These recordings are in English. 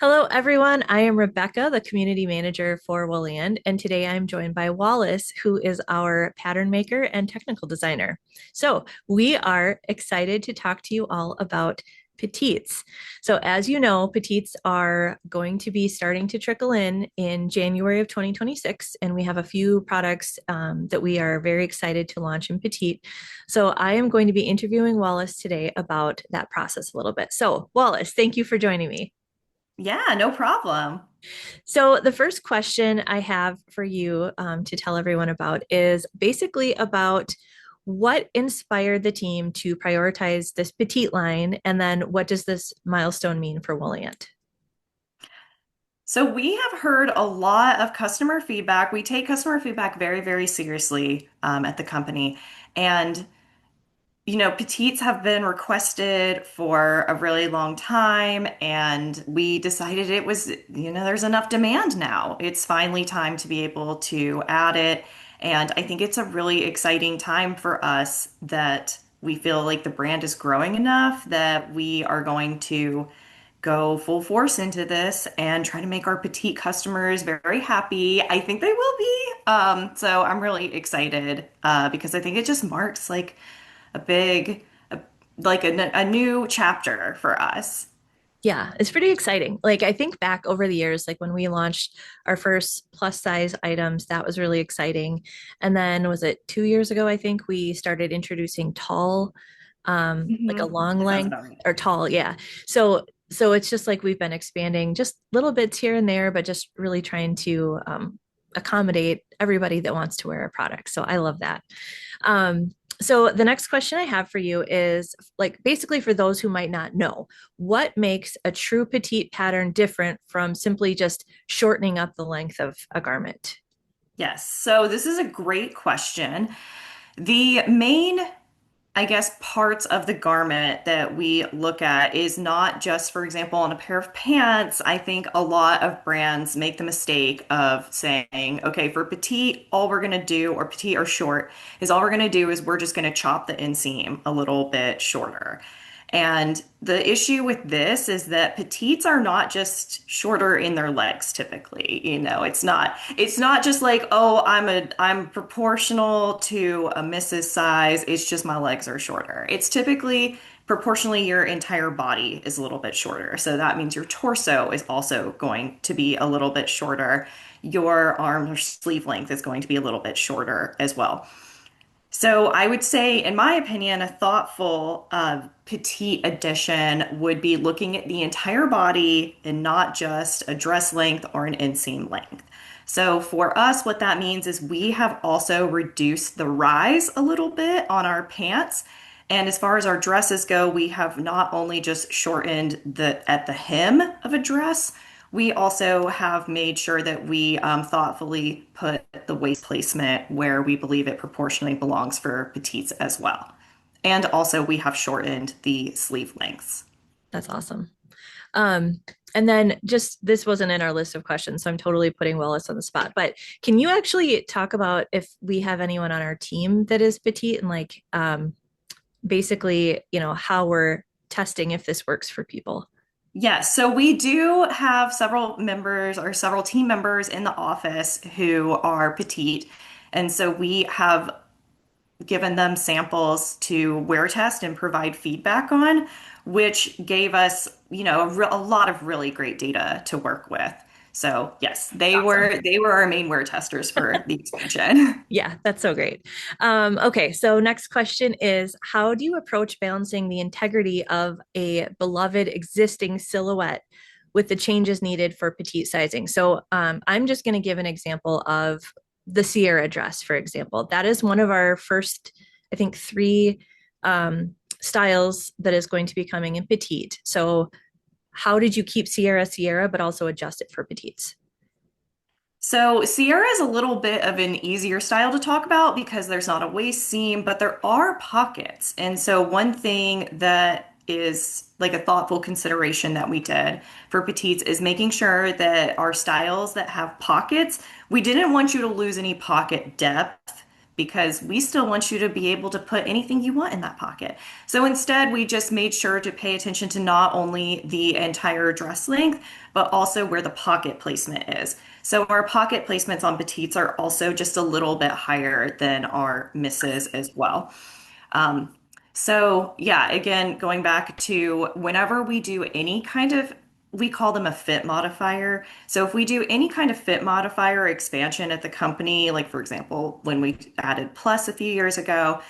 Hello, everyone. I am Rebecca, the community manager for Wooliand, and today I'm joined by Wallace, who is our pattern maker and technical designer. So, we are excited to talk to you all about petites. So, as you know, petites are going to be starting to trickle in January of 2026, and we have a few products that we are very excited to launch in petite. So, I am going to be interviewing Wallace today about that process a little bit. So, Wallace, thank you for joining me. Yeah, no problem. So, the first question I have for you to tell everyone about is basically about what inspired the team to prioritize this petite line, and then what does this milestone mean for Williant? So we have heard a lot of customer feedback. We take customer feedback very, very seriously at the company. And, petites have been requested for a really long time. And we decided it was, there's enough demand now. It's finally time to be able to add it. And I think it's a really exciting time for us that we feel like the brand is growing enough that we are going to go full force into this and try to make our petite customers very happy. I think they will be. So I'm really excited because I think it just marks like a big, a, a new chapter for us. Yeah, it's pretty exciting. Like, I think back over the years, like when we launched our first plus size items, that was really exciting. And then, was it 2 years ago? I think we started introducing tall, like a long That sounds length about right. or tall. Yeah. So it's just like we've been expanding just little bits here and there, but just really trying to accommodate everybody that wants to wear a product. So I love that. Um, so the next question I have for you is like basically for those who might not know, what makes a true petite pattern different from simply just shortening up the length of a garment? Yes. So this is a great question. The main I guess parts of the garment that we look at is not just, for example, on a pair of pants. I think a lot of brands make the mistake of saying, okay, for petite, all we're going to do, or petite or short, is all we're going to do is we're just going to chop the inseam a little bit shorter. And the issue with this is that petites are not just shorter in their legs typically. It's not just like, oh, I'm proportional to a Mrs. size. It's just my legs are shorter. It's typically proportionally your entire body is a little bit shorter. So that means your torso is also going to be a little bit shorter. Your arm or sleeve length is going to be a little bit shorter as well. So I would say, in my opinion, a thoughtful petite addition would be looking at the entire body and not just a dress length or an inseam length. So for us, what that means is we have also reduced the rise a little bit on our pants. And as far as our dresses go, we have not only just shortened the at the hem of a dress, we also have made sure that we thoughtfully put the waist placement where we believe it proportionally belongs for petites as well. And also, we have shortened the sleeve lengths. That's awesome. Um, and then just this wasn't in our list of questions, so I'm totally putting Willis on the spot. But can you actually talk about if we have anyone on our team that is petite and like basically, how we're testing if this works for people? Yes, so we do have several members or several team members in the office who are petite. And so we have given them samples to wear test and provide feedback on, which gave us, a lot of really great data to work with. So yes, they Awesome. were they were our main wear testers for the expansion. Yeah, that's so great. Okay, so next question is how do you approach balancing the integrity of a beloved existing silhouette with the changes needed for petite sizing? So I'm just going to give an example of the Sierra dress, for example. That is one of our first, I think, three styles that is going to be coming in petite. So how did you keep Sierra Sierra, but also adjust it for petites? So Sierra is a little bit of an easier style to talk about because there's not a waist seam, but there are pockets. And so one thing that is like a thoughtful consideration that we did for petites is making sure that our styles that have pockets, we didn't want you to lose any pocket depth because we still want you to be able to put anything you want in that pocket. So instead, we just made sure to pay attention to not only the entire dress length, but also where the pocket placement is. So our pocket placements on petites are also just a little bit higher than our misses as well. Um, so yeah, again, going back to whenever we do any kind of, we call them a fit modifier. So if we do any kind of fit modifier or expansion at the company, like for example, when we added plus a few years ago,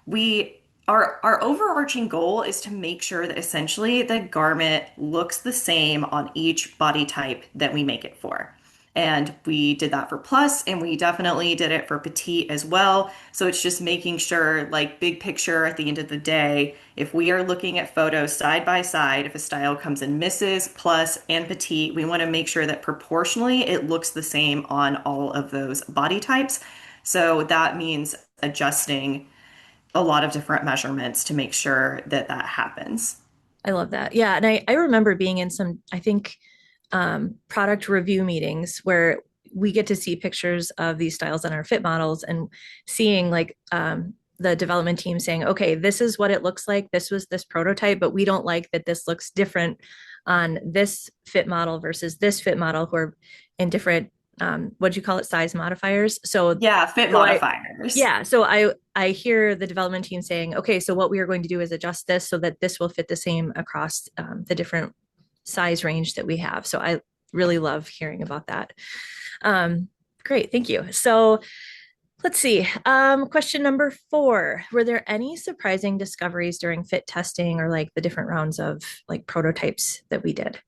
we our overarching goal is to make sure that essentially the garment looks the same on each body type that we make it for. And we did that for plus, and we definitely did it for petite as well. So it's just making sure, like, big picture at the end of the day, if we are looking at photos side by side, if a style comes in misses, plus, and petite, we want to make sure that proportionally it looks the same on all of those body types. So that means adjusting a lot of different measurements to make sure that that happens. I love that. Yeah. And I remember being in some, I think, product review meetings where we get to see pictures of these styles on our fit models and seeing like the development team saying, okay, this is what it looks like. This was this prototype, but we don't like that this looks different on this fit model versus this fit model who are in different, what do you call it, size modifiers. Yeah, fit So I, modifiers. yeah, so I hear the development team saying, okay, so what we are going to do is adjust this so that this will fit the same across the different size range that we have. So I really love hearing about that. Um, Great, thank you. So let's see. Question number 4. Were there any surprising discoveries during fit testing or like the different rounds of like prototypes that we did?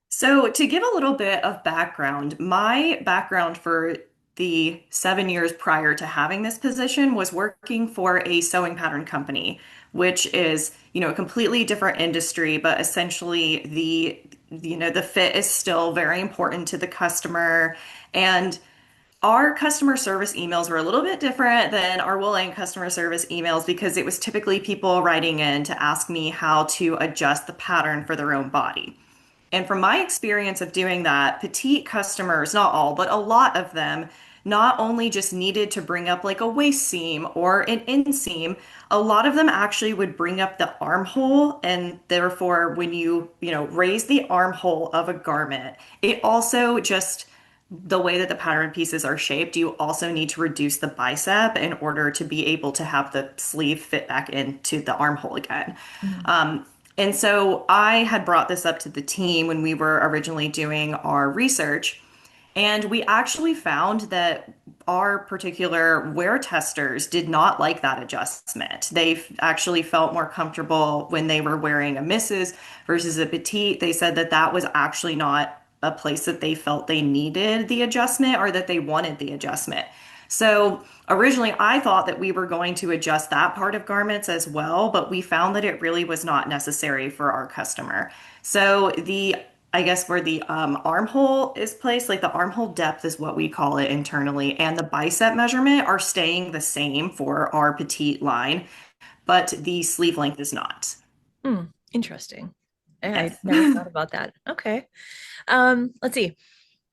So, to give a little bit of background, my background for the 7 years prior to having this position was working for a sewing pattern company, which is, a completely different industry, but essentially the fit is still very important to the customer. And our customer service emails were a little bit different than our Wool&Co customer service emails because it was typically people writing in to ask me how to adjust the pattern for their own body. And from my experience of doing that, petite customers, not all, but a lot of them, not only just needed to bring up like a waist seam or an inseam, a lot of them actually would bring up the armhole. And therefore, when you raise the armhole of a garment, it also just the way that the pattern pieces are shaped, you also need to reduce the bicep in order to be able to have the sleeve fit back into the armhole again. Mhm. And so I had brought this up to the team when we were originally doing our research, and we actually found that our particular wear testers did not like that adjustment. They actually felt more comfortable when they were wearing a misses versus a petite. They said that that was actually not a place that they felt they needed the adjustment or that they wanted the adjustment. So originally, I thought that we were going to adjust that part of garments as well, but we found that it really was not necessary for our customer. So I guess where the armhole is placed, like the armhole depth is what we call it internally, and the bicep measurement are staying the same for our petite line, but the sleeve length is not. Interesting. I Yes. never thought about that. Okay. Let's see.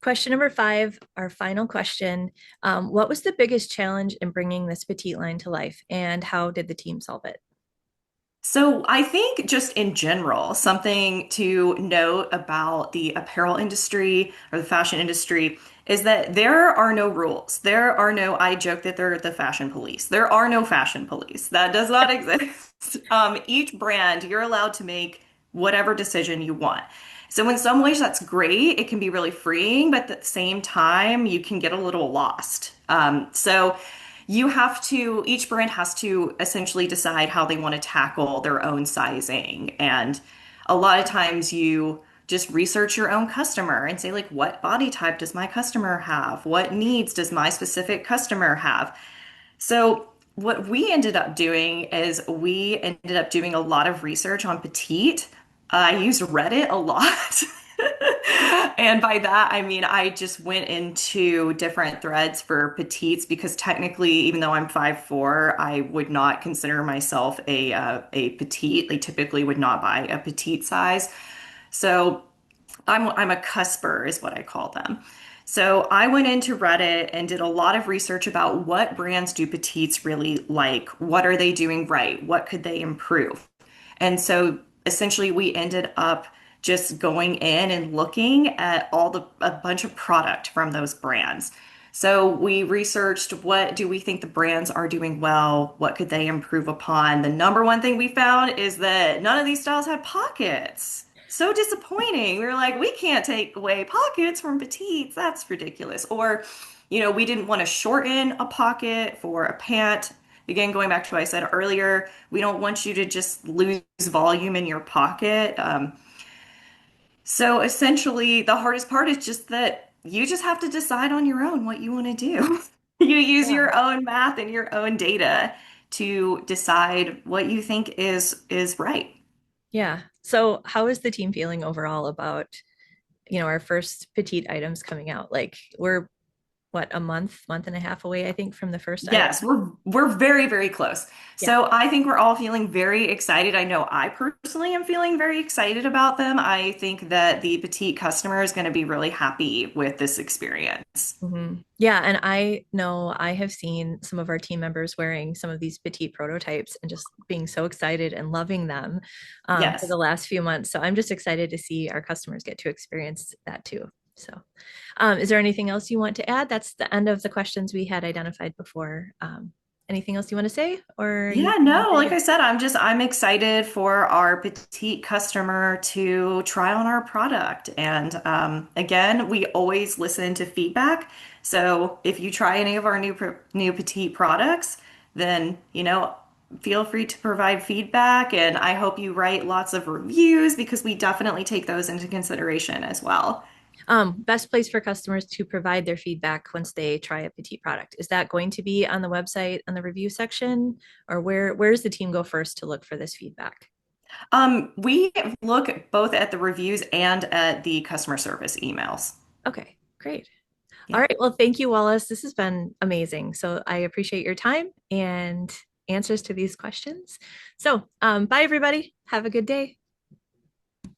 Question number 5, our final question. What was the biggest challenge in bringing this petite line to life, and how did the team solve it? So I think just in general, something to note about the apparel industry or the fashion industry is that there are no rules. There are no, I joke that they're the fashion police. There are no fashion police. That does not exist. Each brand, you're allowed to make whatever decision you want. So in some ways that's great. It can be really freeing, but at the same time, you can get a little lost. So each brand has to essentially decide how they want to tackle their own sizing. And a lot of times you just research your own customer and say, like, what body type does my customer have? What needs does my specific customer have? So, what we ended up doing is we ended up doing a lot of research on petite. I used Reddit a lot. And by that, I mean, I just went into different threads for petites because technically, even though I'm 5'4", I would not consider myself a petite. They typically would not buy a petite size. So I'm a cusper is what I call them. So I went into Reddit and did a lot of research about what brands do petites really like? What are they doing right? What could they improve? And so essentially we ended up just going in and looking at a bunch of product from those brands. So we researched what do we think the brands are doing well? What could they improve upon? The number one thing we found is that none of these styles had pockets. So disappointing. We were like, we can't take away pockets from petites. That's ridiculous. Or, we didn't want to shorten a pocket for a pant. Again, going back to what I said earlier, we don't want you to just lose volume in your pocket. So essentially, the hardest part is just that you just have to decide on your own what you want to do. You use Yeah. your own math and your own data to decide what you think is right. Yeah. So how is the team feeling overall about, our first petite items coming out? Like we're what, a month and a half away, I think, from the first item. Yes, we're very, very close. Yeah. So I think we're all feeling very excited. I know I personally am feeling very excited about them. I think that the petite customer is going to be really happy with this experience. Yeah, and I know I have seen some of our team members wearing some of these petite prototypes and just being so excited and loving them for the Yes. last few months. So I'm just excited to see our customers get to experience that too. So, is there anything else you want to add? That's the end of the questions we had identified before. Anything else you want to say, or are you Yeah, feeling no, pretty like good? I said, I'm excited for our petite customer to try on our product. And again, we always listen to feedback. So if you try any of our new petite products, then feel free to provide feedback. And I hope you write lots of reviews because we definitely take those into consideration as well. Best place for customers to provide their feedback once they try a petite product. Is that going to be on the website on the review section, or where does the team go first to look for this feedback? We look both at the reviews and at the customer service emails. Okay, great. All Yeah. right. Well, thank you, Wallace. This has been amazing. So I appreciate your time and answers to these questions. So, bye, everybody. Have a good day.